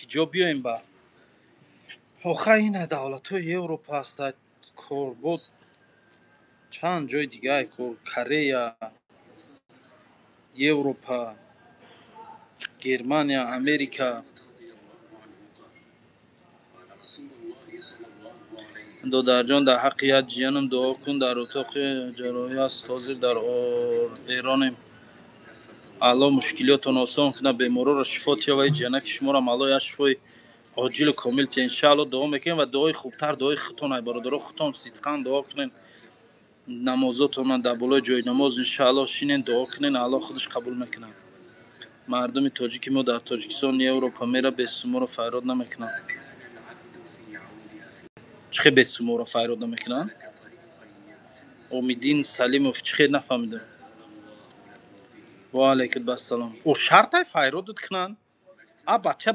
جا بیایم با آخه این دولت‌های اروپا است کار بود چند جای دیگه کار کره اروپا گرمانیا امریکا دادر جان در حقیقت جانم دعا کن در اتاق جراحی است حاضر در ایرانیم الله مشکلاتون آسان کنه بیمارا را شفا یابد جانک شما را الله یا شفای عاجل و کامل ته ان شاء الله دعا میکنیم و دعای خوبتر دعای خودتون ای برادرها خودتون صدقاً دعا کنین نمازاتون در بالای جای نماز ان شاء الله شینین دعا کنین الله خودش قبول میکنه مردم تاجیک ما در تاجیکستان اروپا میره بی‌سومو را فریاد نمیکنن چخه بی‌سومو را فریاد نمیکنن امیدین سلیموف چخه نفهمیدم و علیکم السلام او شرط فریاد کنن ا بچه